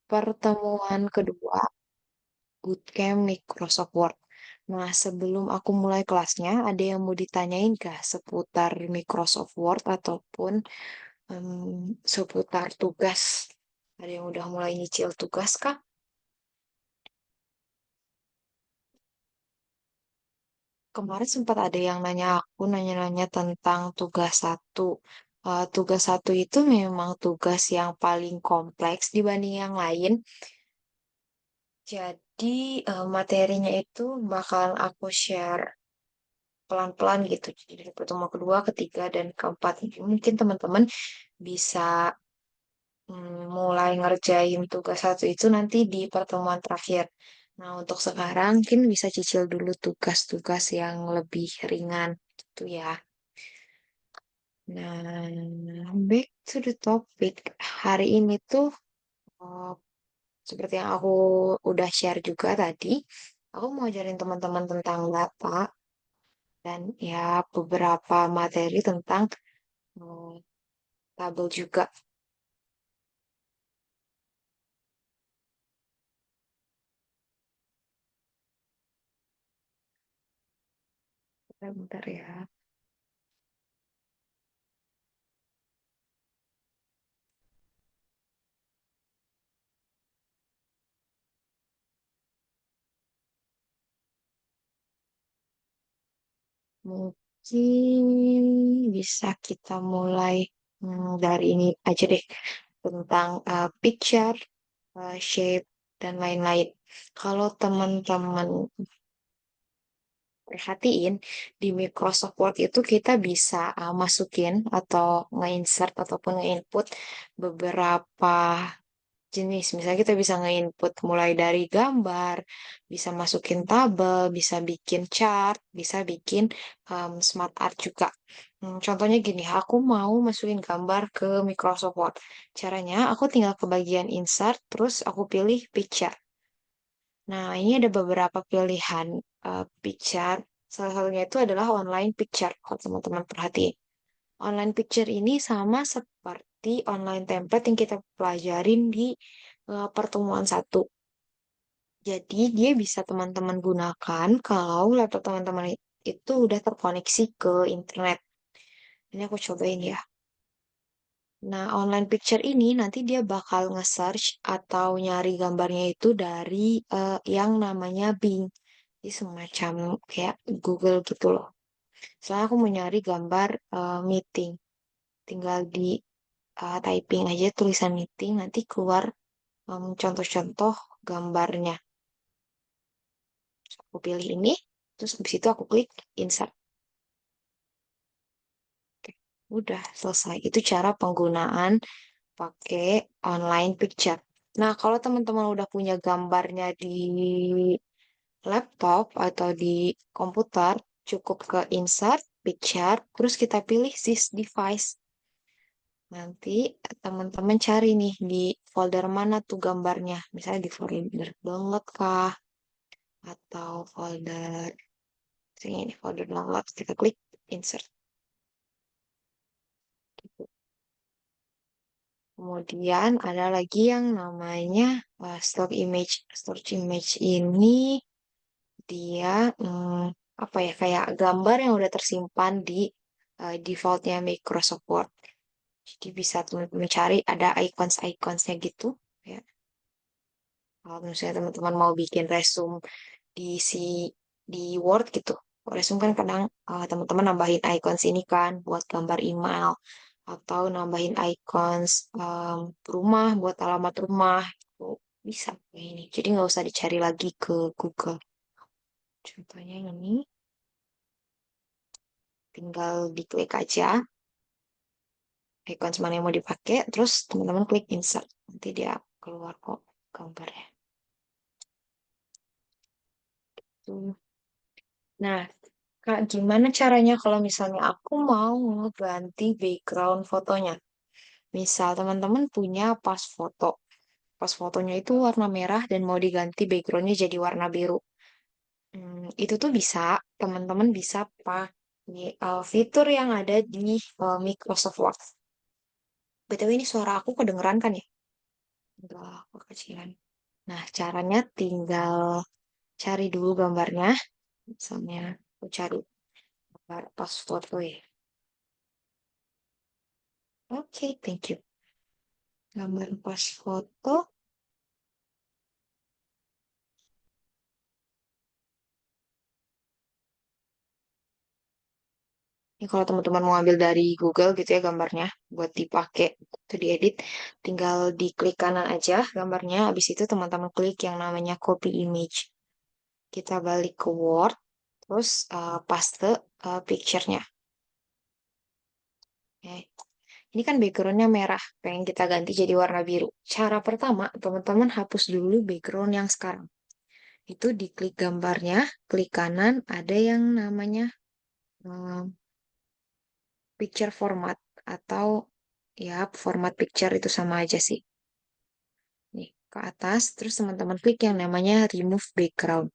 Pertemuan kedua bootcamp Microsoft Word. Nah, sebelum aku mulai kelasnya, ada yang mau ditanyain kah seputar Microsoft Word ataupun seputar tugas? Ada yang udah mulai nyicil tugas kah? Kemarin sempat ada yang nanya aku, nanya-nanya tentang tugas satu. Tugas satu itu memang tugas yang paling kompleks dibanding yang lain. Jadi materinya itu bakalan aku share pelan-pelan gitu. Jadi dari pertemuan kedua, ketiga, dan keempat. Mungkin teman-teman bisa mulai ngerjain tugas satu itu nanti di pertemuan terakhir. Nah, untuk sekarang mungkin bisa cicil dulu tugas-tugas yang lebih ringan gitu ya. Nah, back to the topic. Hari ini tuh eh, seperti yang aku udah share juga tadi, aku mau ajarin teman-teman tentang data dan ya beberapa materi tentang eh, tabel juga. Bentar ya. Mungkin bisa kita mulai dari ini aja deh tentang picture, shape, dan lain-lain. Kalau teman-teman perhatiin di Microsoft Word itu kita bisa masukin atau nge-insert ataupun nge-input beberapa jenis. Misalnya kita bisa nge-input mulai dari gambar, bisa masukin tabel, bisa bikin chart, bisa bikin smart art juga. Contohnya gini, aku mau masukin gambar ke Microsoft Word. Caranya aku tinggal ke bagian insert, terus aku pilih picture. Nah, ini ada beberapa pilihan picture. Salah satunya itu adalah online picture, kalau teman-teman perhatiin. Online picture ini sama seperti online template yang kita pelajarin di pertemuan satu. Jadi dia bisa teman-teman gunakan kalau laptop teman-teman itu udah terkoneksi ke internet. Ini aku cobain ya. Nah, online picture ini nanti dia bakal nge-search atau nyari gambarnya itu dari yang namanya Bing. Jadi semacam kayak Google gitu loh. Soalnya aku mau nyari gambar meeting. Tinggal di typing aja tulisan meeting, nanti keluar contoh-contoh gambarnya. Aku pilih ini, terus habis itu aku klik insert. Oke, udah selesai. Itu cara penggunaan pakai online picture. Nah, kalau teman-teman udah punya gambarnya di laptop atau di komputer, cukup ke insert, picture, terus kita pilih this device. Nanti teman-teman cari nih di folder mana tuh gambarnya. Misalnya di folder download kah? Atau folder, misalnya ini folder download, kita klik insert. Kemudian ada lagi yang namanya stock image. Stock image ini dia apa ya kayak gambar yang udah tersimpan di defaultnya Microsoft Word. Jadi bisa teman-teman cari ada icons-iconsnya gitu. Ya. Kalau misalnya teman-teman mau bikin resume di si di Word gitu. Resume kan kadang teman-teman nambahin icons ini kan buat gambar email atau nambahin icons rumah buat alamat rumah itu bisa kayak ini. Jadi nggak usah dicari lagi ke Google. Contohnya ini tinggal diklik aja icons mana yang mau dipakai, terus teman-teman klik insert. Nanti dia keluar kok gambarnya. Tuh. Nah, Kak, gimana caranya kalau misalnya aku mau ngeganti background fotonya? Misal teman-teman punya pas foto. Pas fotonya itu warna merah dan mau diganti backgroundnya jadi warna biru. Itu tuh bisa, teman-teman bisa pakai fitur yang ada di Microsoft Word. BTW ini suara aku kedengeran kan ya? Enggak, kekecilan. Nah, caranya tinggal cari dulu gambarnya. Misalnya, aku cari gambar pas foto ya. Oke, thank you. Gambar pas foto. Ini kalau teman-teman mau ambil dari Google gitu ya gambarnya buat dipakai itu diedit, tinggal diklik kanan aja gambarnya. Habis itu teman-teman klik yang namanya copy image. Kita balik ke Word, terus paste picture-nya. Oke. Ini kan background-nya merah, pengen kita ganti jadi warna biru. Cara pertama, teman-teman hapus dulu background yang sekarang. Itu diklik gambarnya, klik kanan, ada yang namanya eh, picture format atau ya format picture itu sama aja sih. Nih, ke atas, terus teman-teman klik yang namanya remove background.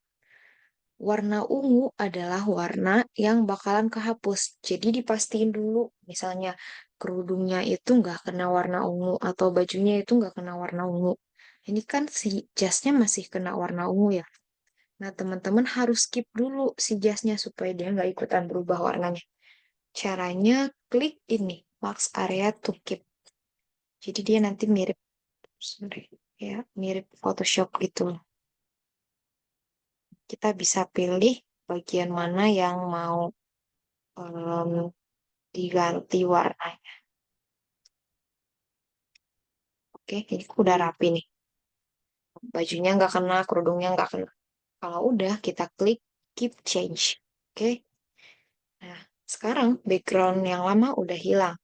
Warna ungu adalah warna yang bakalan kehapus. Jadi dipastiin dulu, misalnya kerudungnya itu nggak kena warna ungu atau bajunya itu nggak kena warna ungu. Ini kan si jasnya masih kena warna ungu ya. Nah, teman-teman harus skip dulu si jasnya supaya dia nggak ikutan berubah warnanya. Caranya klik ini, max area to keep. Jadi dia nanti mirip, sorry, ya, mirip Photoshop gitu. Kita bisa pilih bagian mana yang mau em, diganti warnanya. Oke, ini udah rapi nih. Bajunya nggak kena, kerudungnya nggak kena. Kalau udah, kita klik keep change. Oke, nah sekarang background yang lama udah hilang.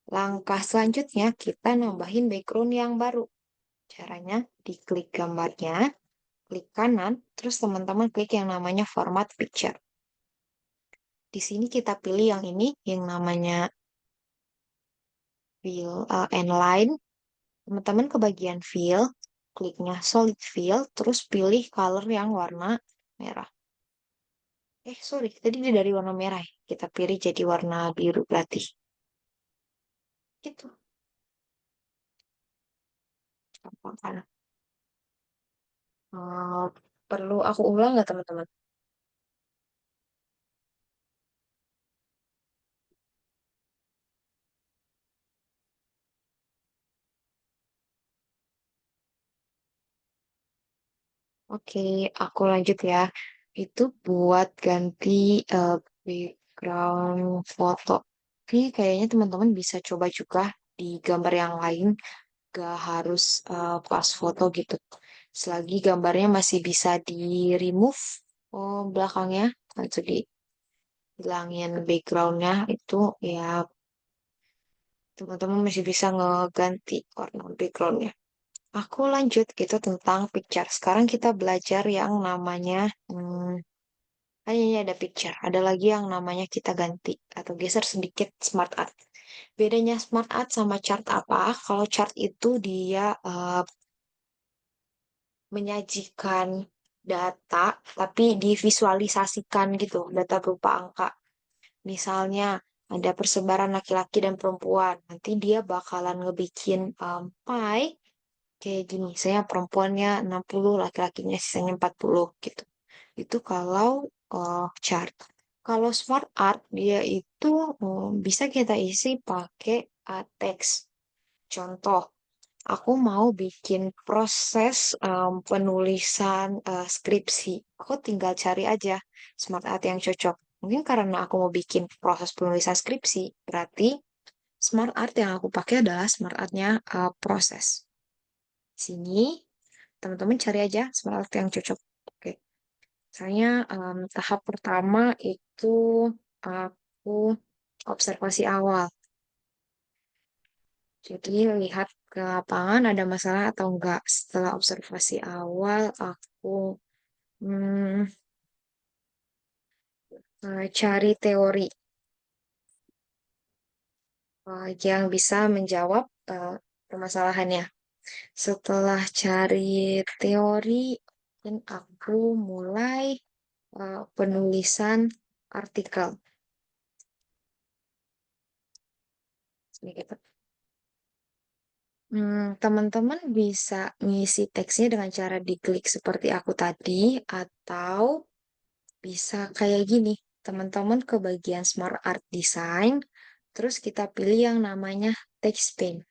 Langkah selanjutnya, kita nambahin background yang baru. Caranya, diklik gambarnya, klik kanan, terus teman-teman klik yang namanya format picture. Di sini kita pilih yang ini, yang namanya fill and line. Teman-teman ke bagian fill, kliknya solid fill, terus pilih color yang warna merah. Sorry, tadi dia dari warna merah ya. Kita pilih jadi warna biru berarti. Gitu. Gampang kan? Eh, perlu aku ulang nggak teman-teman? Oke, aku lanjut ya. Itu buat ganti eh, background foto. Ini kayaknya teman-teman bisa coba juga di gambar yang lain. Gak harus pas foto gitu. Selagi gambarnya masih bisa di remove belakangnya, atau dihilangin backgroundnya itu ya teman-teman masih bisa ngeganti warna backgroundnya. Aku lanjut gitu tentang picture. Sekarang kita belajar yang namanya ini ada picture. Ada lagi yang namanya kita ganti atau geser sedikit smart art. Bedanya smart art sama chart apa? Kalau chart itu dia menyajikan data tapi divisualisasikan gitu, data berupa angka. Misalnya ada persebaran laki-laki dan perempuan. Nanti dia bakalan ngebikin pie kayak gini. Saya perempuannya 60, laki-lakinya sisanya 40 gitu. Itu kalau chart. Kalau smart art dia itu bisa kita isi pakai teks. Contoh, aku mau bikin proses penulisan skripsi. Aku tinggal cari aja smart art yang cocok. Mungkin karena aku mau bikin proses penulisan skripsi, berarti smart art yang aku pakai adalah smart artnya proses. Sini, teman-teman cari aja smart art yang cocok. Oke, misalnya tahap pertama itu aku observasi awal. Jadi lihat ke lapangan ada masalah atau enggak. Setelah observasi awal, aku hmm, cari teori yang bisa menjawab permasalahannya. Setelah cari teori, dan aku mulai penulisan artikel. Sedikit. Teman-teman bisa ngisi teksnya dengan cara diklik seperti aku tadi, atau bisa kayak gini. Teman-teman ke bagian Smart Art Design, terus kita pilih yang namanya Text Paint.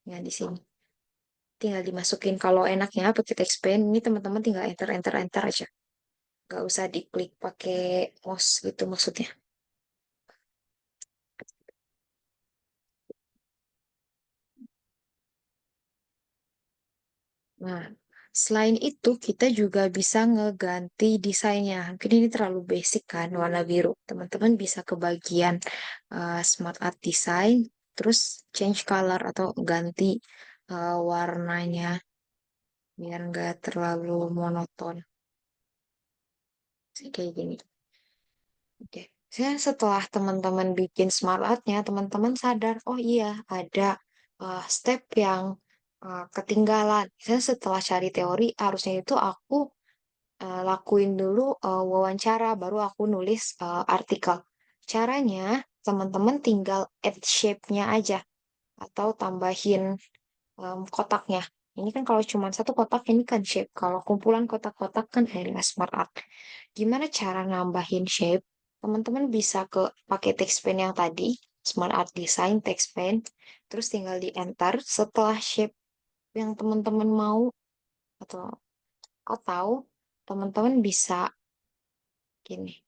Ya, di sini. Tinggal dimasukin. Kalau enaknya pakai Text Paint, ini teman-teman tinggal enter, enter, enter aja. Nggak usah diklik pakai mouse gitu maksudnya. Nah, selain itu kita juga bisa ngeganti desainnya. Mungkin ini terlalu basic kan, warna biru. Teman-teman bisa ke bagian Smart Art Design, terus change color atau ganti warnanya biar nggak terlalu monoton. Sih kayak gini. Oke. Saya setelah teman-teman bikin Smart Art-nya, teman-teman sadar, oh iya ada step yang ketinggalan. Saya setelah cari teori, harusnya itu aku lakuin dulu wawancara, baru aku nulis artikel. Caranya, teman-teman tinggal add shape-nya aja, atau tambahin kotaknya. Ini kan kalau cuma satu kotak, ini kan shape. Kalau kumpulan kotak-kotak kan adalah smart art. Gimana cara nambahin shape? Teman-teman bisa ke pakai text pen yang tadi, smart art design text pen, terus tinggal di enter setelah shape yang teman-teman mau, atau atau teman-teman bisa gini.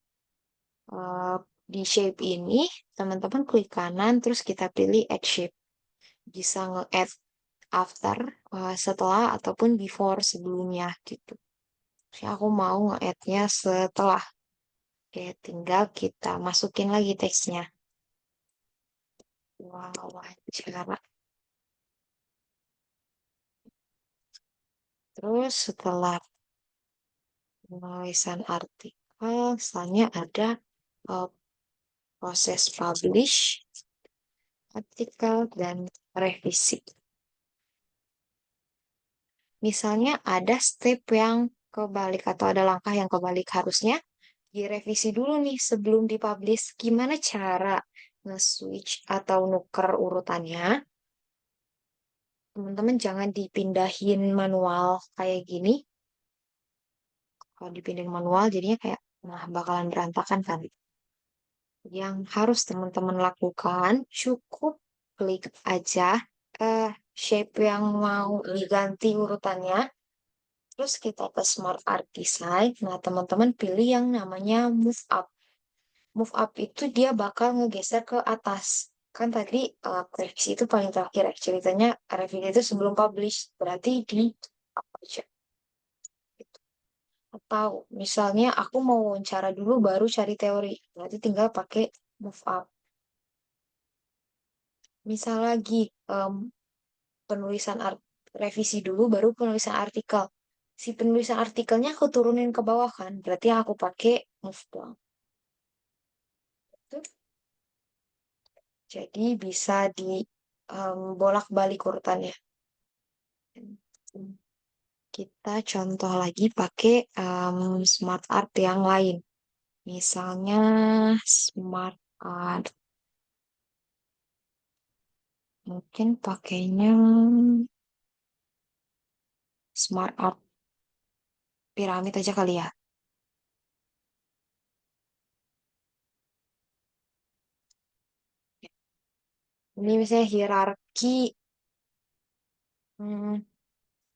eh, di shape ini, teman-teman klik kanan, terus kita pilih add shape. Bisa nge-add after, setelah, ataupun before, sebelumnya, gitu. Jadi aku mau nge-add-nya setelah. Oke, tinggal kita masukin lagi teksnya. Wawancara. Terus setelah penulisan artikel, selanjutnya ada eh, proses publish, artikel, dan revisi. Misalnya ada step yang kebalik atau ada langkah yang kebalik, harusnya direvisi dulu nih sebelum dipublish. Gimana cara nge-switch atau nuker urutannya? Teman-teman jangan dipindahin manual kayak gini. Kalau dipindahin manual jadinya kayak nah bakalan berantakan kan. Yang harus teman-teman lakukan cukup klik aja shape yang mau diganti urutannya. Terus kita ke Smart Art Design. Nah, teman-teman pilih yang namanya Move Up. Move Up itu dia bakal ngegeser ke atas. Kan tadi revisi itu paling terakhir ya. Ceritanya revisi itu sebelum publish. Berarti di apa aja. Gitu. Atau misalnya aku mau wawancara dulu baru cari teori. Berarti tinggal pakai Move Up. Misal lagi penulisan revisi dulu baru penulisan artikel. Si penulisan artikelnya aku turunin ke bawah kan. Berarti yang aku pakai Move Down. Jadi bisa di bolak-balik urutannya. Kita contoh lagi pakai smart art yang lain. Misalnya smart art. Mungkin pakainya smart art piramid aja kali ya. Ini misalnya hierarki hmm,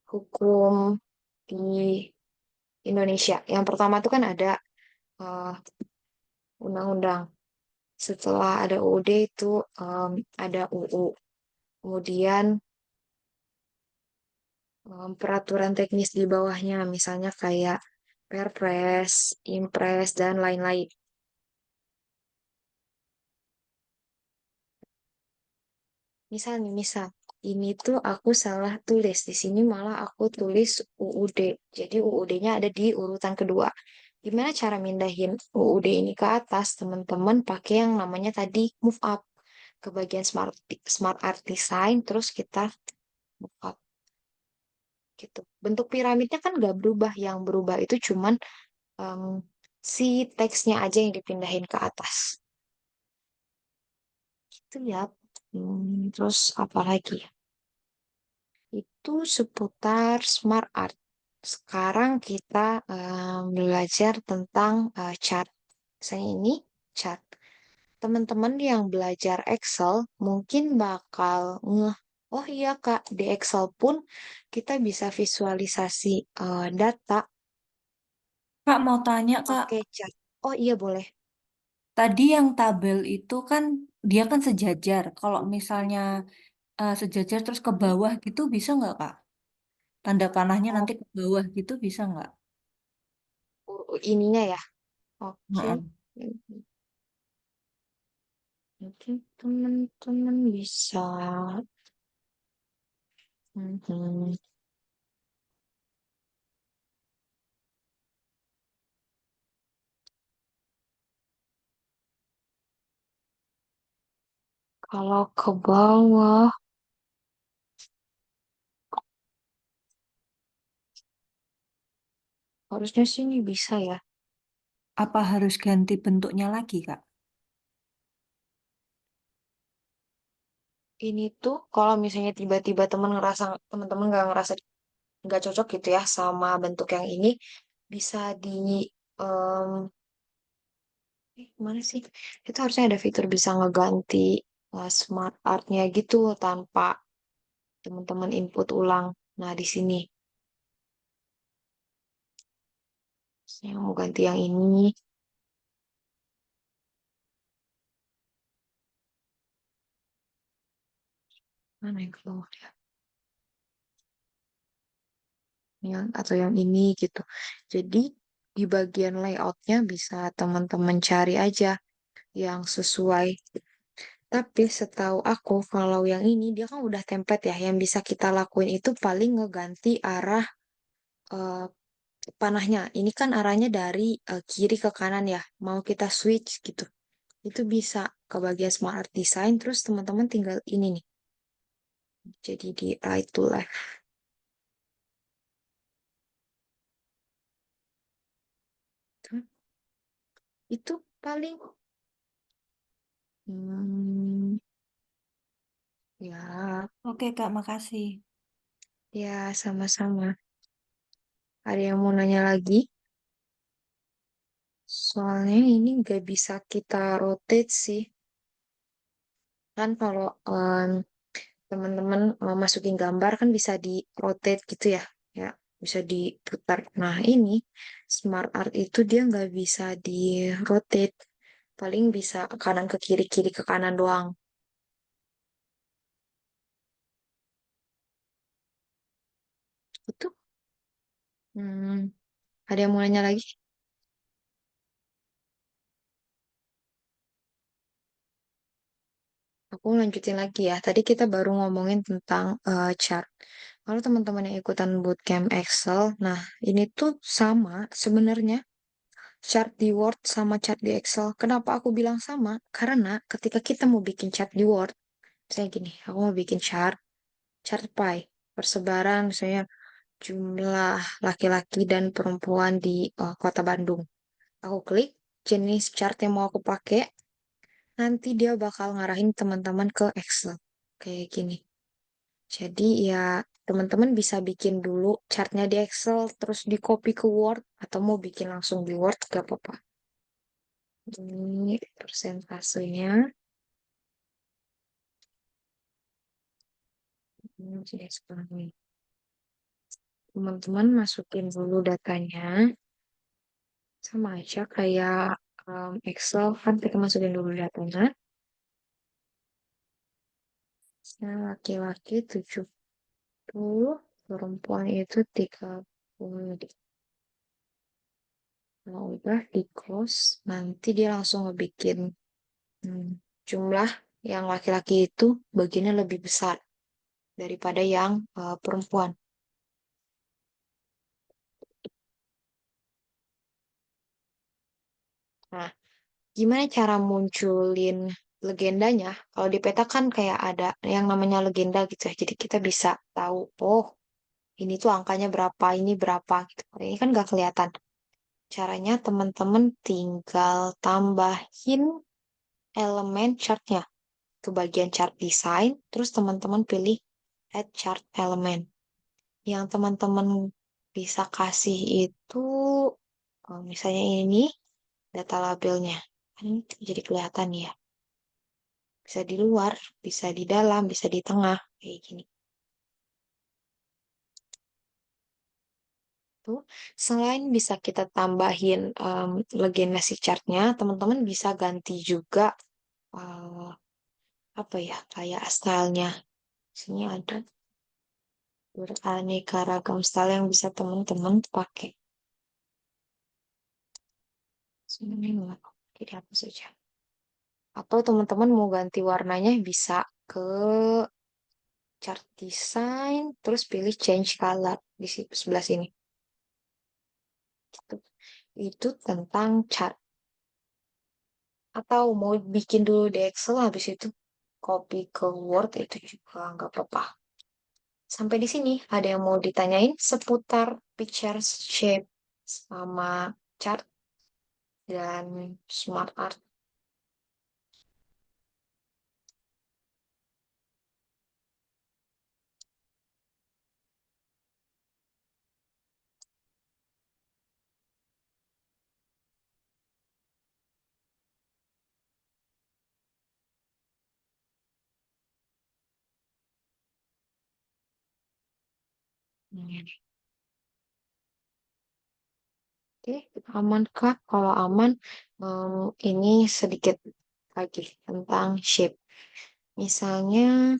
hukum di Indonesia. Yang pertama itu kan ada eh, undang-undang. Setelah ada UUD itu ada UU. Kemudian peraturan teknis di bawahnya, misalnya kayak Perpres, Impres, dan lain-lain. Misal nih, misal ini tuh aku salah tulis. Di sini malah aku tulis UUD. Jadi UUD-nya ada di urutan kedua. Gimana cara mindahin UUD ini ke atas? Teman-teman pakai yang namanya tadi move up ke bagian Smart Art Design, terus kita move up gitu. Bentuk piramidnya kan nggak berubah. Yang berubah itu cuman em, si teksnya aja yang dipindahin ke atas. Itu ya. Terus apa lagi? Itu seputar smart art. Sekarang kita belajar tentang chart. Misalnya ini chart. Teman-teman yang belajar Excel mungkin bakal ngeh, oh iya Kak, di Excel pun kita bisa visualisasi data Kak mau tanya Kak, pakai chart. Oh iya boleh. tadi yang tabel itu kan dia kan sejajar. Kalau misalnya sejajar terus ke Hmm? bawah gitu bisa nggak Kak? Tanda panahnya Oh, nanti ke bawah gitu bisa nggak? ininya ya. Oke. Heeh. Mungkin teman-teman bisa. Mhm. Kalau ke bawah, harusnya sih ini bisa ya. Apa harus ganti bentuknya lagi Kak? Ini tuh kalau misalnya tiba-tiba teman-teman nggak ngerasa nggak cocok gitu ya sama bentuk yang ini, bisa di em, mana sih? Itu harusnya ada fitur bisa ngeganti smart art-nya gitu tanpa teman-teman input ulang. Nah, di sini saya mau ganti yang ini. Mana yang keluar ya? Yang atau yang ini gitu. Jadi di bagian layoutnya bisa teman-teman cari aja yang sesuai. Tapi setahu aku kalau yang ini dia kan udah template ya. Yang bisa kita lakuin itu paling ngeganti arah eh, panahnya. Ini kan arahnya dari kiri ke kanan ya. Mau kita switch gitu. Itu bisa ke bagian smart art design. Terus teman-teman tinggal ini nih. Jadi di right to left. Tuh, itu paling. Hmm, ya, Oke Kak, makasih. ya sama-sama. Ada yang mau nanya lagi? Soalnya ini nggak bisa kita rotate sih. Kan kalau teman-teman masukin gambar kan bisa di rotate gitu ya. Ya, bisa diputar. Nah, ini smart art itu dia nggak bisa di rotate. Paling bisa ke kanan ke kiri, kiri ke kanan doang. Itu. Hmm, ada yang mau nanya lagi? Aku lanjutin lagi ya. Tadi kita baru ngomongin tentang chart. Kalau teman-teman yang ikutan bootcamp Excel, nah ini tuh sama sebenarnya chart di Word sama chart di Excel. Kenapa aku bilang sama? Karena ketika kita mau bikin chart di Word, saya gini, aku mau bikin chart pie, persebaran misalnya jumlah laki-laki dan perempuan di Kota Bandung. Aku klik jenis chart yang mau aku pakai, nanti dia bakal ngarahin teman-teman ke Excel. Kayak gini. Jadi ya teman-teman bisa bikin dulu chartnya di Excel, terus di copy ke Word, atau mau bikin langsung di Word, gak apa-apa. Ini persentasenya. Ini sudah sekarang nih. Teman-teman masukin dulu datanya. Sama aja kayak Excel, kan kita masukin dulu datanya. Nah, laki-laki 70, perempuan itu 30. Nah, udah di close, nanti dia langsung ngebikin hmm, jumlah yang laki-laki itu bagiannya lebih besar daripada yang perempuan. Nah, gimana cara munculin legendanya? Kalau di peta kan kayak ada yang namanya legenda gitu ya. Jadi kita bisa tahu, oh ini tuh angkanya berapa, ini berapa gitu. Kalau ini kan nggak kelihatan. Caranya teman-teman tinggal tambahin elemen chartnya ke bagian chart design, terus teman-teman pilih add chart element. Yang teman-teman bisa kasih itu, misalnya ini data labelnya. Kan ini jadi kelihatan ya. Bisa di luar, bisa di dalam, bisa di tengah. Kayak gini. Tuh. Selain bisa kita tambahin legenda si chartnya, teman-teman bisa ganti juga eh, apa ya, kayak stylenya. Sini ada beraneka ragam style yang bisa teman-teman pakai. Sebenarnya nggak jadi apa saja. Atau teman-teman mau ganti warnanya bisa ke chart design, terus pilih change color di sebelah sini. Gitu. Itu tentang chart. Atau mau bikin dulu di Excel, habis itu copy ke Word itu juga nggak apa-apa. Sampai di sini ada yang mau ditanyain seputar picture shape sama chart dan smart art. Oke, amankah? Kalau aman, ini sedikit lagi tentang shape. Misalnya,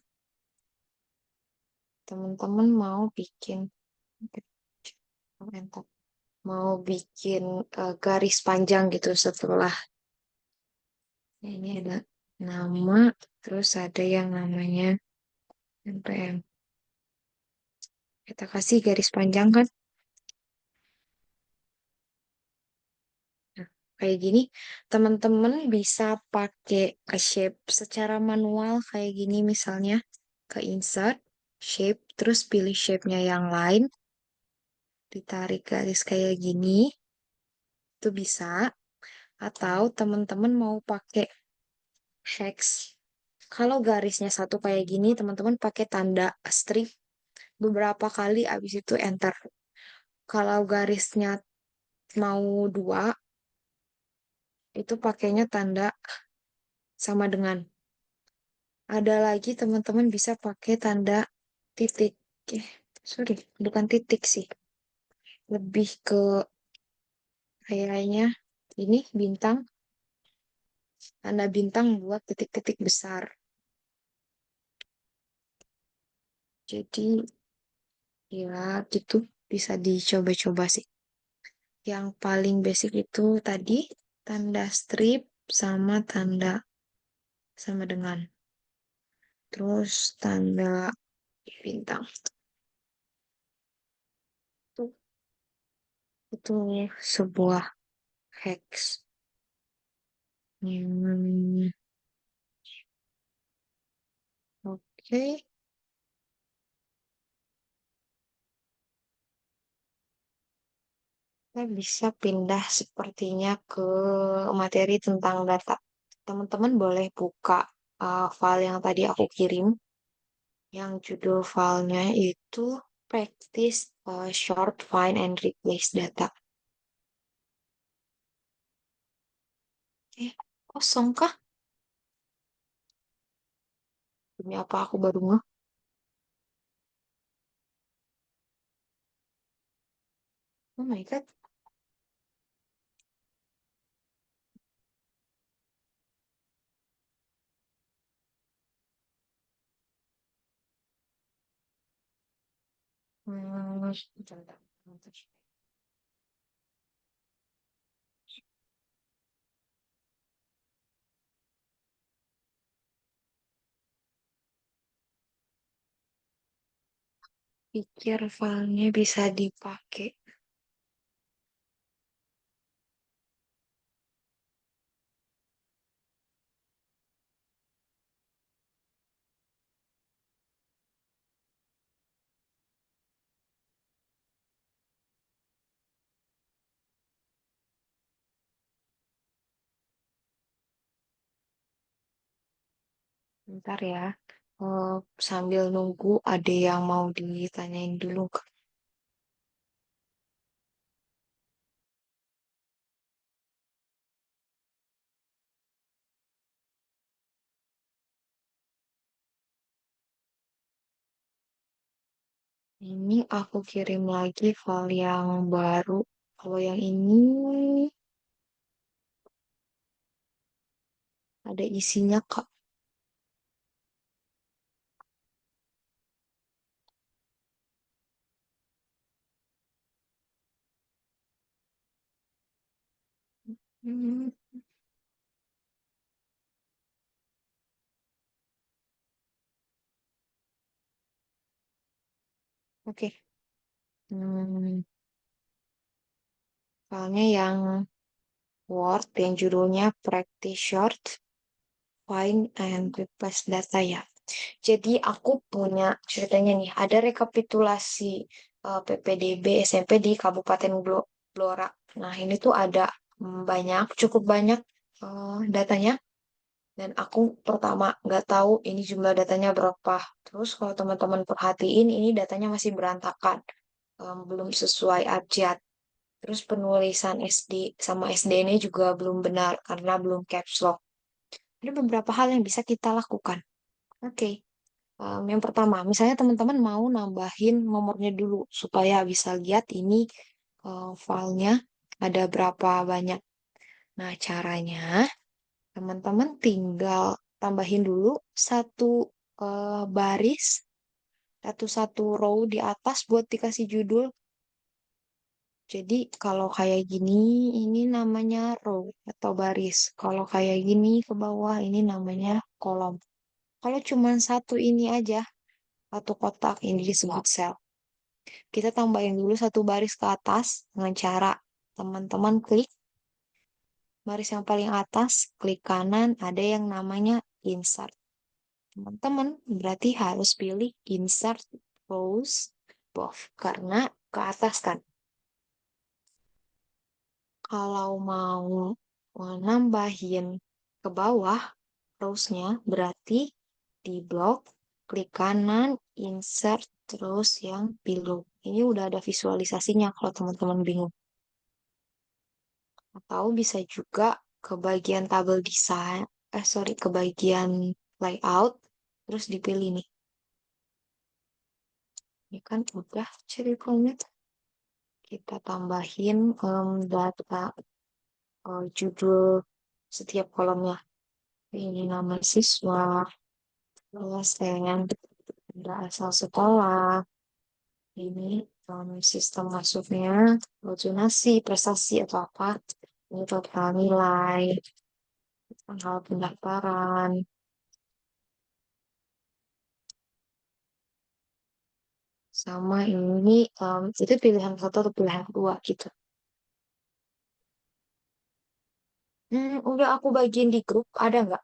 teman-teman mau bikin, mau bikin garis panjang gitu setelah ini ada nama, terus ada yang namanya NPM. Kita kasih garis panjang kan? Nah, kayak gini, teman-teman bisa pakai ke shape secara manual kayak gini misalnya ke insert, shape, terus pilih shape-nya yang lain, ditarik garis kayak gini, itu bisa. Atau teman-teman mau pakai hex. Kalau garisnya satu kayak gini, teman-teman pakai tanda strip beberapa kali, abis itu enter. Kalau garisnya mau dua, itu pakainya tanda sama dengan. Ada lagi teman-teman bisa pakai tanda titik. Eh, sorry, bukan titik sih. Lebih ke kayaknya ini bintang, tanda bintang buat titik-titik besar. Jadi ya gitu bisa dicoba-coba sih. Yang paling basic itu tadi tanda strip sama tanda sama dengan. Terus tanda bintang. Itu sebuah hex. Hmm, oke. Kita bisa pindah sepertinya ke materi tentang data. Teman-teman boleh buka file yang tadi aku kirim, yang judul filenya itu Practice Short Find and Replace Data. Kosong kah? Demi apa aku baru ngeh? Oh my God. Bentar, bentar, bentar. Pikir filenya bisa dipakai. Bentar ya. Sambil nunggu ada yang mau ditanyain dulu. Ini aku kirim lagi file yang baru. Kalau yang ini ada isinya, Kak. Hmm, oke. Hmm, filenya yang Word yang judulnya Practice Short, Find and Replace Data ya. Jadi aku punya ceritanya nih, ada rekapitulasi PPDB SMP di Kabupaten Blora. Nah, ini tuh ada cukup banyak datanya. Dan aku pertama nggak tahu ini jumlah datanya berapa. Terus kalau teman-teman perhatiin, ini datanya masih berantakan, belum sesuai abjad. Terus penulisan SD sama SD ini juga belum benar karena belum caps lock. Ada beberapa hal yang bisa kita lakukan. Oke. Yang pertama, misalnya teman-teman mau nambahin nomornya dulu supaya bisa lihat ini filenya ada berapa banyak. Nah, caranya teman-teman tinggal tambahin dulu satu baris atau satu row di atas buat dikasih judul. Jadi kalau kayak gini, ini namanya row atau baris. Kalau kayak gini ke bawah, ini namanya kolom. Kalau cuma satu ini aja, satu kotak, ini disebut sel. Kita tambahin dulu satu baris ke atas dengan cara teman-teman klik baris yang paling atas, klik kanan, ada yang namanya insert. Teman-teman berarti harus pilih insert rows above karena ke atas kan. Kalau mau nambahin ke bawah rows-nya berarti di blok klik kanan insert terus yang below. Ini udah ada visualisasinya kalau teman-teman bingung. Atau bisa juga ke bagian tabel desain, sorry, ke bagian layout, terus dipilih nih. Ini kan udah ceritanya. Kita tambahin data judul setiap kolomnya. Ini nama siswa, dosen, ada asal sekolah, ini sistem masuknya, zonasi, prestasi atau apa, ini total nilai, tanggal pendaftaran, sama ini itu pilihan satu atau pilihan kedua gitu. Udah aku bagiin di grup, ada nggak?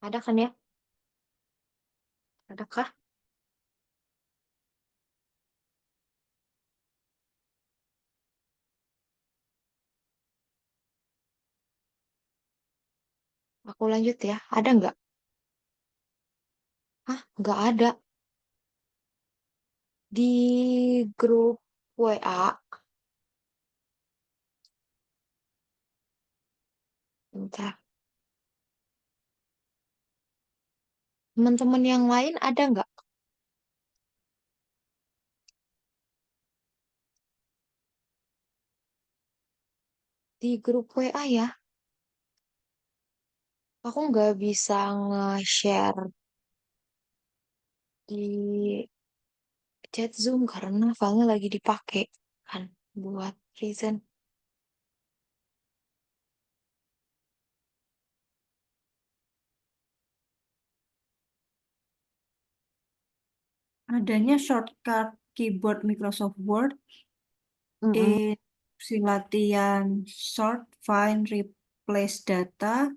Ada kan ya? Adakah? Aku lanjut ya. Ada nggak? Hah? Nggak ada. Di grup WA, bentar. Teman-teman yang lain ada nggak? Di grup WA ya. Aku nggak bisa nge-share di chat Zoom karena filenya lagi dipakai kan buat present. Adanya shortcut keyboard Microsoft Word, Mm-mm. instruksi latihan sort, find, replace data,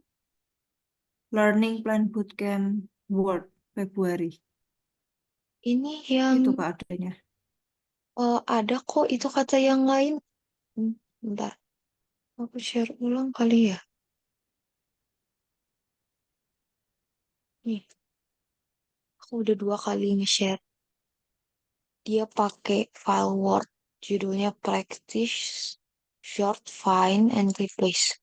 learning plan bootcamp Word. Februari. Ini yang Itu Kak adanya. ada kok itu kata yang lain. Bentar, aku share ulang kali ya. Nih, aku udah 2 kali nge-share. Dia pakai file Word, judulnya Practice Short Find and Replace.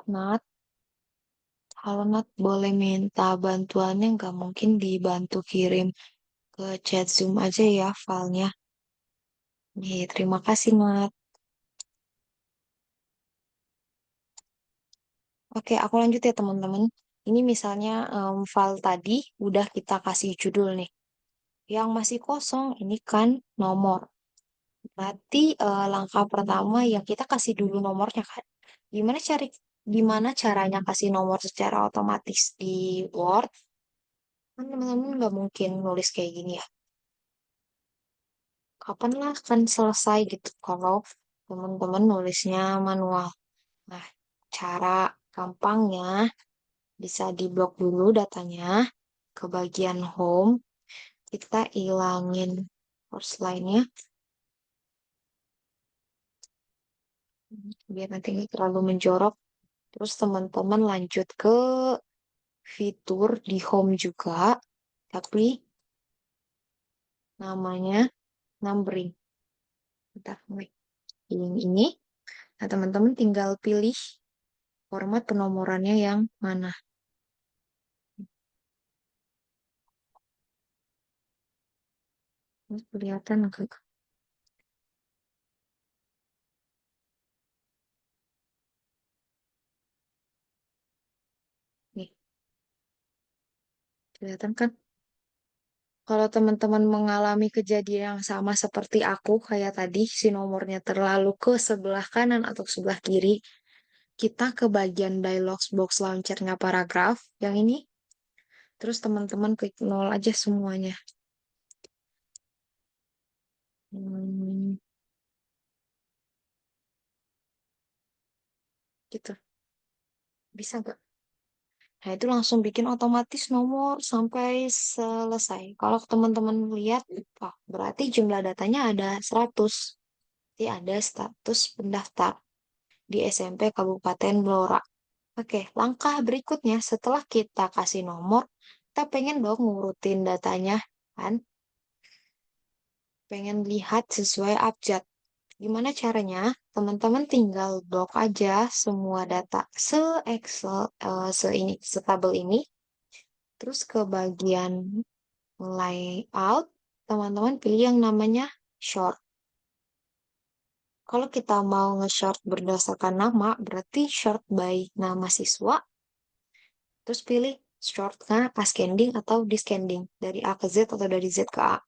Nat, kalau Nat boleh minta bantuannya, nggak mungkin dibantu kirim ke chat Zoom aja ya filenya. Nih, terima kasih Nat. Oke, aku lanjut ya teman-teman. Ini misalnya file tadi udah kita kasih judul nih. Yang masih kosong ini kan nomor. Berarti langkah pertama ya kita kasih dulu nomornya kan. Gimana cari gimana caranya kasih nomor secara otomatis di Word? Kan teman-teman nggak mungkin nulis kayak gini ya. Kapan lah kan selesai gitu kalau teman-teman nulisnya manual. Nah, cara gampangnya bisa diblok dulu datanya ke bagian home. Kita ilangin first line-nya biar nanti nggak terlalu menjorok. Terus teman-teman lanjut ke fitur di home juga, tapi namanya numbering. Bentar, wait. Ini. Nah, teman-teman tinggal pilih format penomorannya yang mana. Ini kelihatan nggak? Nih, kelihatan kan? Kalau teman-teman mengalami kejadian yang sama seperti aku, kayak tadi, si nomornya terlalu ke sebelah kanan atau sebelah kiri, kita ke bagian dialog box launchernya paragraf, yang ini, terus teman-teman klik nol aja semuanya. Hmm, gitu. Bisa nggak? Nah, itu langsung bikin otomatis nomor sampai selesai. Kalau teman-teman lihat, wah, berarti jumlah datanya ada 100. Jadi ada status pendaftar di SMP Kabupaten Blora. Oke, langkah berikutnya setelah kita kasih nomor, kita pengen dong ngurutin datanya, kan? Pengen lihat sesuai abjad. Gimana caranya? Teman-teman tinggal blok aja semua data se-Excel, setabel ini. Terus ke bagian layout, teman-teman pilih yang namanya short. Kalau kita mau nge-short berdasarkan nama, berarti short by nama siswa. Terus pilih shortnya ascending atau descending. Dari A ke Z atau dari Z ke A.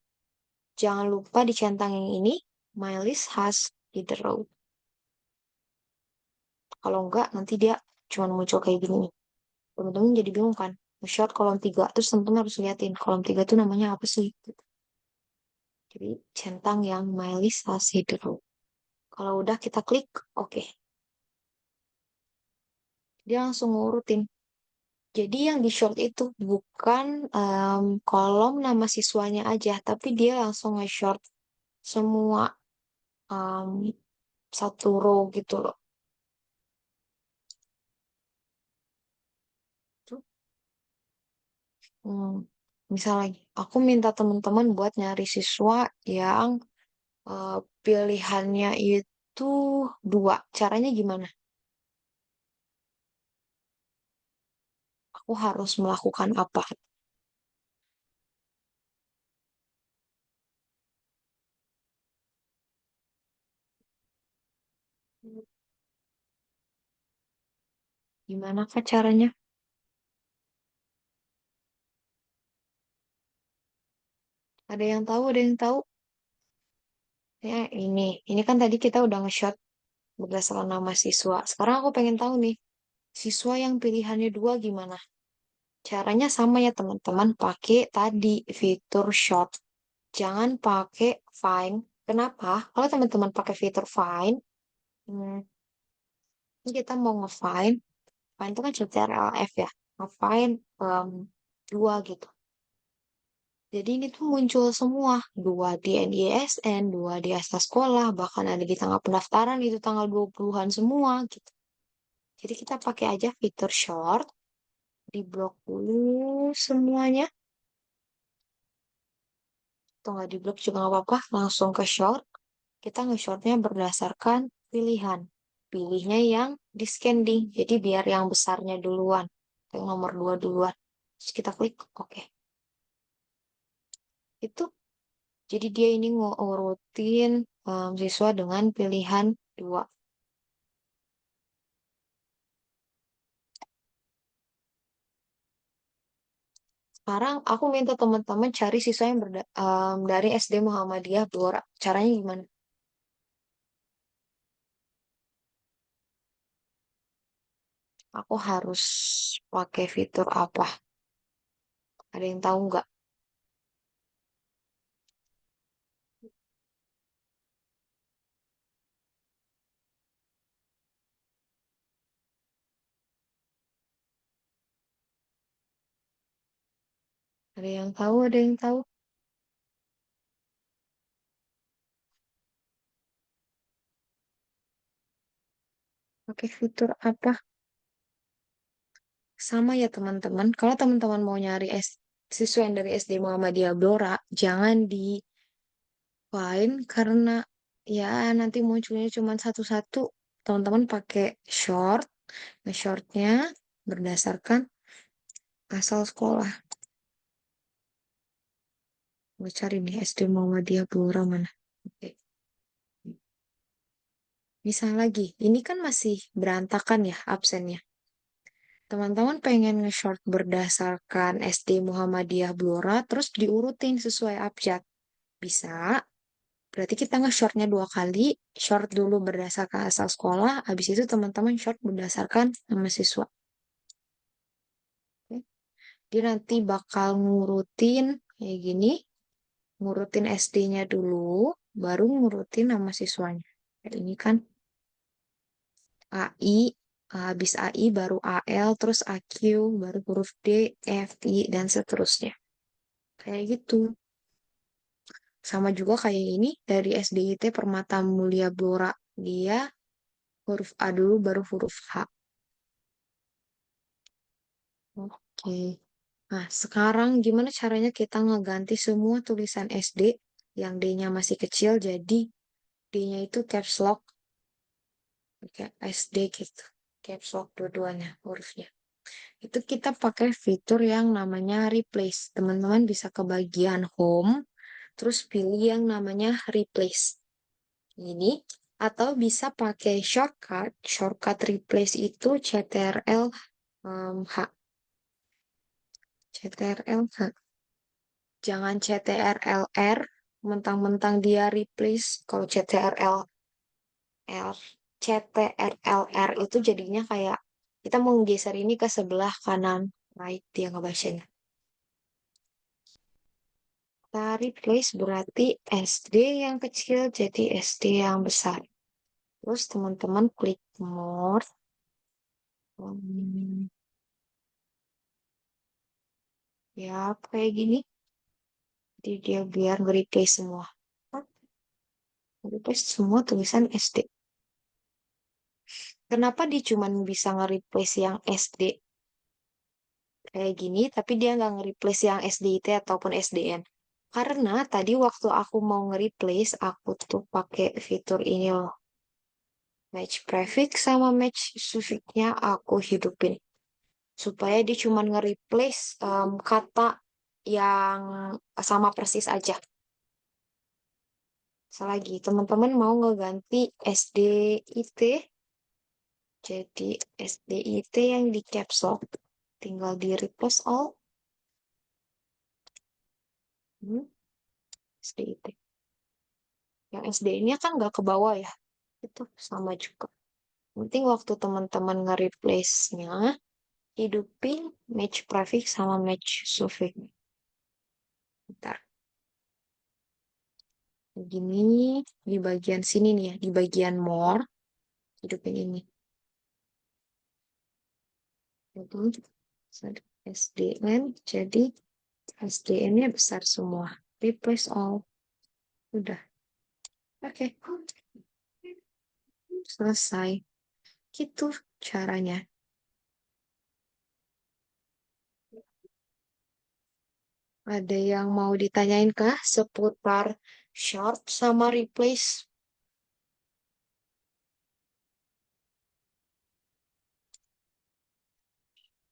Jangan lupa dicentang yang ini, my list has either row. Kalau enggak, nanti dia cuma muncul kayak gini nih. Teman-teman jadi bingung kan? Nge-short kolom 3, terus teman-teman harus liatin kolom 3 itu namanya apa sih? Jadi centang yang my list has either row. Kalau udah kita klik, oke. Dia langsung ngurutin. Jadi yang di short itu bukan kolom nama siswanya aja, tapi dia langsung nge-short semua em, satu row gitu loh. Tuh, hmm, misalnya, aku minta teman-teman buat nyari siswa yang eh, pilihannya itu 2. Caranya gimana? Aku harus melakukan apa? Gimana kah caranya? Ada yang tahu? Ada yang tahu? Ya, ini kan tadi kita udah nge-shot berdasarkan nama siswa. Sekarang aku pengen tahu nih, siswa yang pilihannya 2 gimana? Caranya sama ya teman-teman, pakai tadi fitur short. Jangan pakai find. Kenapa? Kalau teman-teman pakai fitur find, hmm, ini kita mau nge-find. Find itu kan CTRLF ya. Find dua gitu. Jadi ini tuh muncul semua. Dua di NISN, dua di asal sekolah, bahkan ada di tanggal pendaftaran itu tanggal 20-an semua gitu. Jadi kita pakai aja fitur short, di blok dulu semuanya. Atau nggak di blok juga nggak apa-apa, langsung ke short. Kita nge-shortnya berdasarkan pilihan. Pilihnya yang descending, jadi biar yang besarnya duluan. Yang nomor 2 duluan. Terus kita klik oke. Itu jadi dia ini ngurutin siswa dengan pilihan dua. Sekarang aku minta teman-teman cari siswa yang dari SD Muhammadiyah Blora. Caranya gimana? Aku harus pakai fitur apa? Ada yang tahu nggak? Ada yang tahu? Ada yang tahu? Pakai fitur apa? Sama ya teman-teman. Kalau teman-teman mau nyari siswa yang dari SD Muhammadiyah Blora, jangan di find karena ya nanti munculnya cuma satu-satu. Teman-teman pakai short, nge-shortnya berdasarkan asal sekolah. Gue cari nih SD Muhammadiyah Blora mana. Oke. Misal lagi, ini kan masih berantakan ya absennya. Teman-teman pengen nge-short berdasarkan SD Muhammadiyah Blora, terus diurutin sesuai abjad. Bisa, berarti kita nge-shortnya dua kali, short dulu berdasarkan asal sekolah, habis itu teman-teman short berdasarkan nama siswa. Oke. Dia nanti bakal ngurutin kayak gini, ngurutin SD-nya dulu, baru ngurutin nama siswanya. Kayak ini kan AI, habis AI baru AL, terus AQ, baru huruf D, F, I, dan seterusnya. Kayak gitu. Sama juga kayak ini dari SDIT Permata Mulia Blora. Dia huruf A dulu baru huruf H. Oke. Nah, sekarang gimana caranya kita ngeganti semua tulisan SD yang D-nya masih kecil jadi D-nya itu caps lock kayak SD gitu. Caps lock dua-duanya hurufnya. Itu kita pakai fitur yang namanya replace. Teman-teman bisa ke bagian home, terus pilih yang namanya replace. Ini atau bisa pakai shortcut. Shortcut replace itu CTRL H. CTRL H. Jangan CTRL-R, mentang-mentang dia replace. Kalau CTRL-R, CTRL-R itu jadinya kayak kita mau geser ini ke sebelah kanan, right, dia ngebacanya. Kita replace berarti SD yang kecil jadi SD yang besar. Terus teman-teman klik more. Hmm, ya, kayak gini. Jadi dia biar nge-replace semua. Nge-replace semua tulisan SD. Kenapa dia cuma bisa nge-replace yang SD kayak gini, tapi dia nggak nge-replace yang SDIT ataupun SDN? Karena tadi waktu aku mau nge-replace, aku tuh pakai fitur ini loh. Match prefix sama match suffiksnya aku hidupin. Supaya dia cuma nge-replace kata yang sama persis aja. Selagi teman-teman mau ngeganti SDIT jadi SDIT yang di caps lock, tinggal di replace all. SDIT. Yang SD-nya kan nggak ke bawah ya. Itu sama juga. Penting waktu teman-teman nge-replace-nya, hidupin match prefix sama match suffix. Bentar. Begini, di bagian sini nih ya, di bagian more, hidupin ini. Jadi SDN, jadi SDN-nya besar semua. Replace all. Udah. Oke. Selesai. Gitu caranya. Ada yang mau ditanyain kah seputar short sama replace?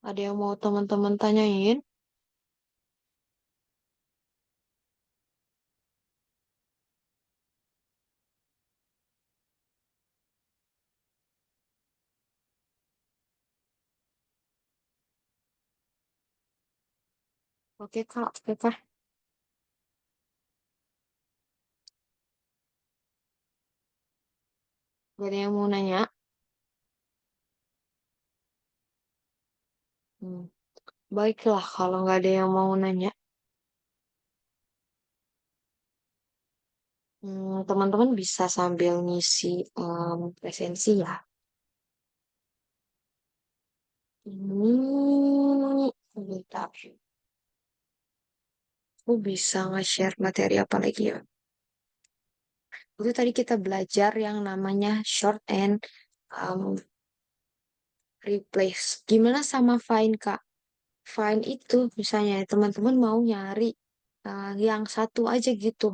Ada yang mau teman-teman tanyain? Oke, Kak. Oke, Kak. Gak ada yang mau nanya? Hmm. Baiklah, kalau nggak ada yang mau nanya, teman-teman bisa sambil ngisi presensi ya. Ini, bentar. Aku bisa nge-share materi apa lagi ya? Itu tadi kita belajar yang namanya short and um, replace. Gimana sama find, Kak? Find itu misalnya teman-teman mau nyari yang satu aja gitu.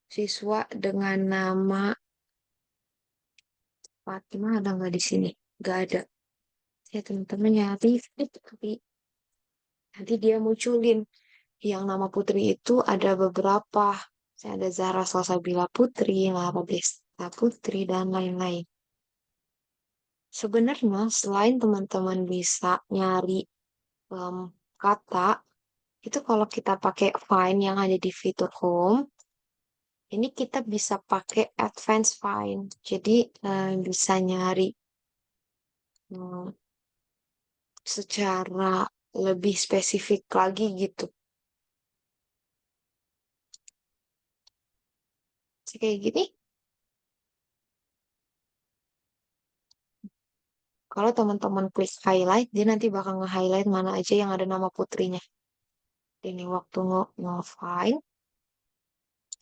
Siswa dengan nama Fatima ada nggak di sini? Nggak ada. Ya teman-teman nyari, tapi nanti dia munculin. Yang nama Putri itu ada beberapa. Saya ada Zahra Salsabila Putri, Lara Desta Putri, dan lain-lain. Sebenarnya selain teman-teman bisa nyari em, kata, itu kalau kita pakai find yang ada di fitur home, ini kita bisa pakai advanced find. Jadi bisa nyari em, secara lebih spesifik lagi gitu. Kayak gini, kalau teman-teman klik highlight, dia nanti bakal nge-highlight mana aja yang ada nama putrinya. Ini waktu nge-find,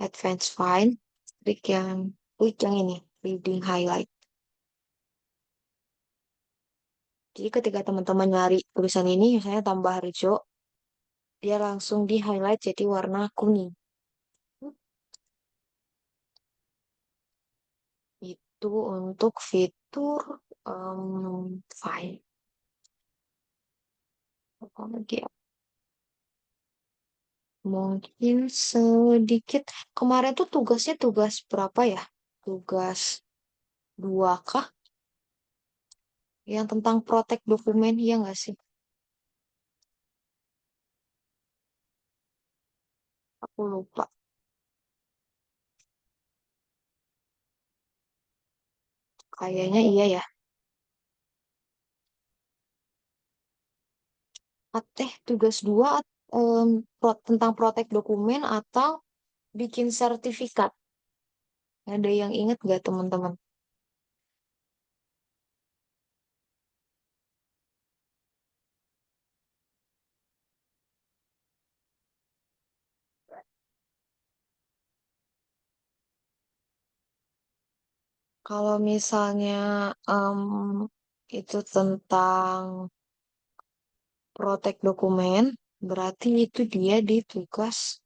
advanced find, klik yang ini, reading highlight. Jadi ketika teman-teman nyari tulisan ini, misalnya tambah hijau, dia langsung di highlight jadi warna kuning. Itu untuk fitur file. Apa lagi ya? Mungkin sedikit. Kemarin tuh tugasnya tugas berapa ya? Tugas 2 kah? Yang tentang protek dokumen, ya nggak sih? Aku lupa. Kayaknya iya ya. Tugas 2 tentang protek dokumen atau bikin sertifikat. Ada yang ingat nggak teman-teman? Kalau misalnya em, itu tentang protek dokumen, berarti itu dia di tugas,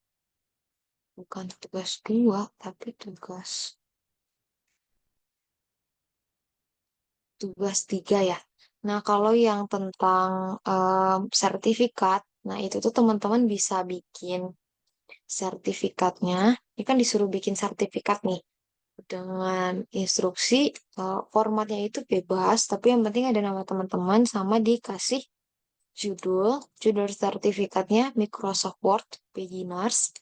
bukan tugas 2, tapi tugas 3 ya. Nah, kalau yang tentang sertifikat, nah itu tuh teman-teman bisa bikin sertifikatnya. Ini kan disuruh bikin sertifikat nih dengan instruksi formatnya itu bebas, tapi yang penting ada nama teman-teman sama dikasih judul sertifikatnya Microsoft Word Beginners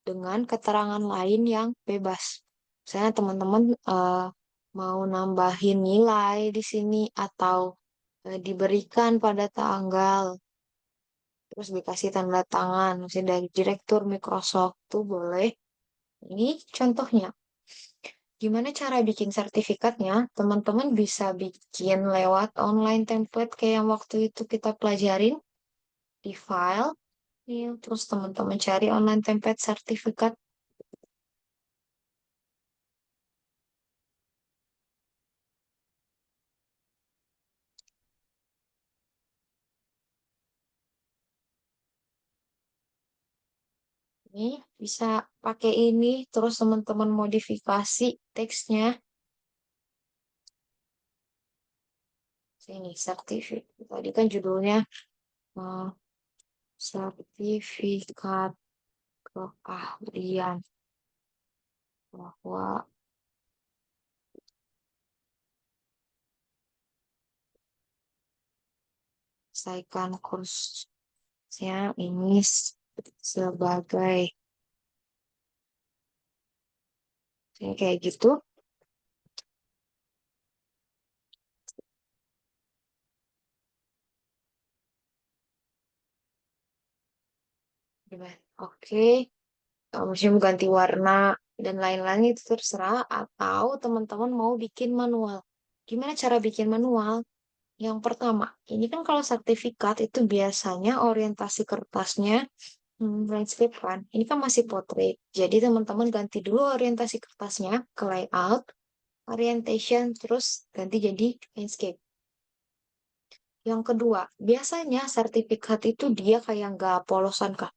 dengan keterangan lain yang bebas. Misalnya teman-teman mau nambahin nilai di sini atau diberikan pada tanggal, terus dikasih tanda tangan, misalnya dari Direktur Microsoft tuh boleh. Ini contohnya. Gimana cara bikin sertifikatnya? Teman-teman bisa bikin lewat online template kayak yang waktu itu kita pelajarin di file. Nih, terus teman-teman cari online template sertifikat. Nih, bisa pakai ini, terus teman-teman modifikasi teksnya. Sini, sertifikat. Tadi kan judulnya eh, sertifikat keahlian bahwa selesaikan kursnya ini sebagai kayak gitu. Gimana? Oke, museum ganti warna dan lain-lain itu terserah. Atau teman-teman mau bikin manual. Gimana cara bikin manual? Yang pertama, ini kan kalau sertifikat itu biasanya orientasi kertasnya landscape kan. Ini kan masih portrait. Jadi teman-teman ganti dulu orientasi kertasnya ke layout, orientation, terus ganti jadi landscape. Yang kedua, biasanya sertifikat itu dia kayak nggak polosan kak.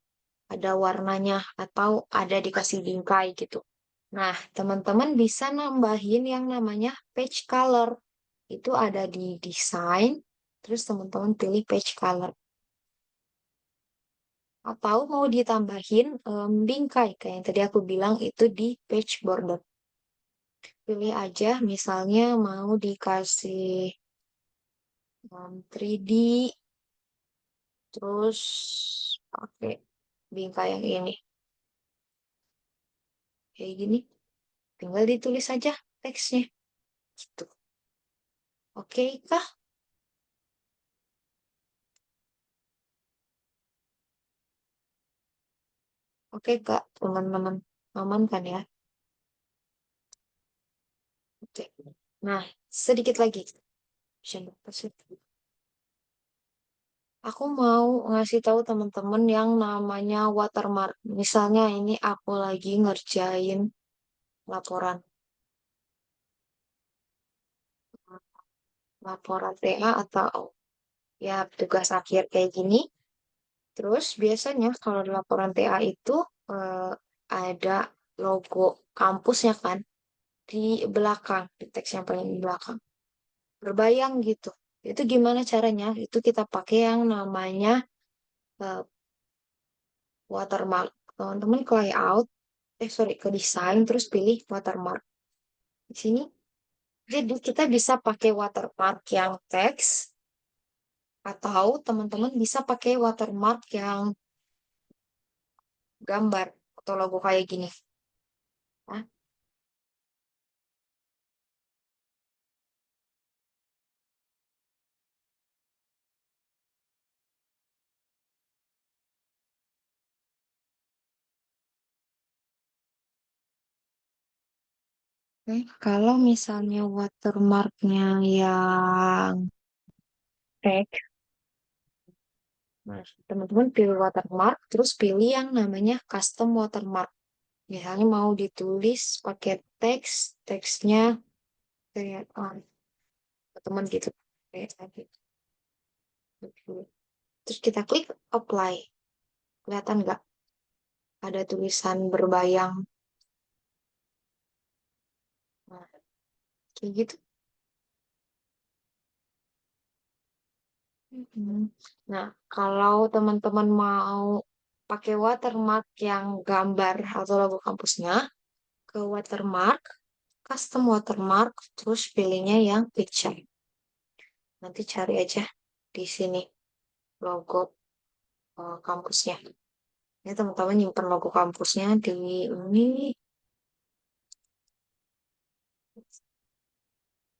Ada warnanya atau ada dikasih bingkai gitu. Nah, teman-teman bisa nambahin yang namanya page color. Itu ada di desain, terus teman-teman pilih page color. Atau mau ditambahin bingkai, kayak yang tadi aku bilang itu di page border. Pilih aja, misalnya mau dikasih 3D, terus pakai bingkai yang ini. Kayak gini, tinggal ditulis aja teksnya. Gitu. Oke kah? Oke kak, teman-teman. Aman kan ya? Oke. Nah, sedikit lagi. Jangan lupa sih. Aku mau ngasih tahu teman-teman yang namanya watermark. Misalnya ini aku lagi ngerjain laporan laporan TA atau ya tugas akhir kayak gini. Terus biasanya kalau di laporan TA itu eh, ada logo kampusnya kan di belakang, di teks yang paling di belakang. Berbayang gitu. Itu gimana caranya? Itu kita pakai yang namanya eh, watermark. Teman-teman ke layout, sorry, ke desain, terus pilih watermark. Di sini. Jadi kita bisa pakai watermark yang teks, atau teman-teman bisa pakai watermark yang gambar atau logo kayak gini. Nah, kalau misalnya watermarknya yang teks, nah, teman-teman pilih watermark, terus pilih yang namanya custom watermark. Misalnya mau ditulis pakai teks, teksnya kayak teman gitu. Kayak tadi. Terus kita klik apply. Kelihatan nggak? Ada tulisan berbayang. Nah, kayak gitu. Mhm. Nah, kalau teman-teman mau pakai watermark yang gambar atau logo kampusnya, ke watermark, custom watermark, terus pilihnya yang picture. Nanti cari aja di sini logo kampusnya. Ini teman-teman nyimpen logo kampusnya di ini.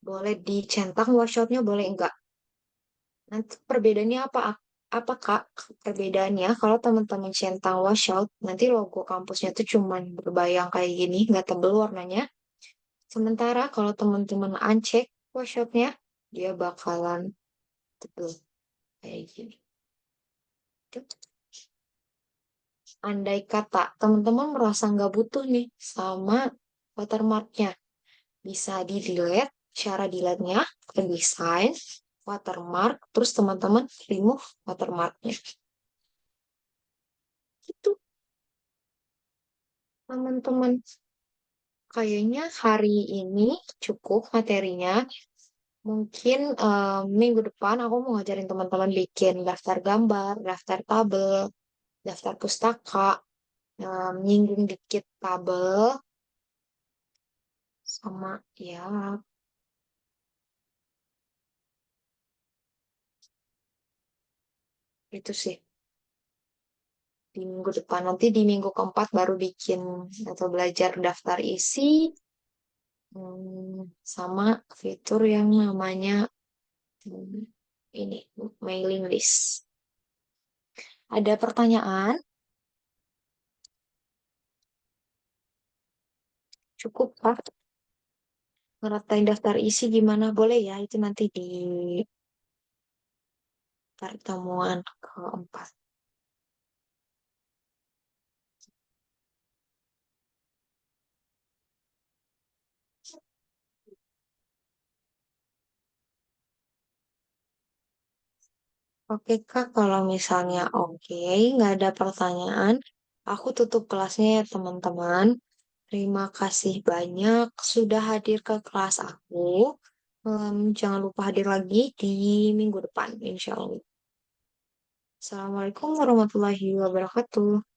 Boleh dicentang washoutnya, boleh enggak. Nanti perbedaannya apa? Apa Kak? Perbedaannya kalau teman-teman centang washout, nanti logo kampusnya tuh cuman berbayang kayak gini, nggak tebel warnanya. Sementara kalau teman-teman uncek workshopnya, dia bakalan tebel kayak gini. Andai kata teman-teman merasa nggak butuh nih sama watermarknya, bisa di delete. Cara delete-nya ke desain, watermark, terus teman-teman remove watermarknya. Gitu, teman-teman. Kayaknya hari ini cukup materinya. Mungkin minggu depan aku mau ngajarin teman-teman bikin daftar gambar, daftar tabel, daftar pustaka, nyinggung dikit tabel, sama ya itu sih di minggu depan. Nanti di minggu keempat baru bikin atau belajar daftar isi, sama fitur yang namanya hmm, ini mailing list. Ada pertanyaan? Cukup, Pak. Ngeratain daftar isi gimana? Boleh ya, itu nanti di pertemuan keempat. Oke, Kak, kalau misalnya oke, nggak ada pertanyaan, aku tutup kelasnya ya, teman-teman. Terima kasih banyak sudah hadir ke kelas aku. Jangan lupa hadir lagi di minggu depan, insya Allah. Assalamualaikum warahmatullahi wabarakatuh.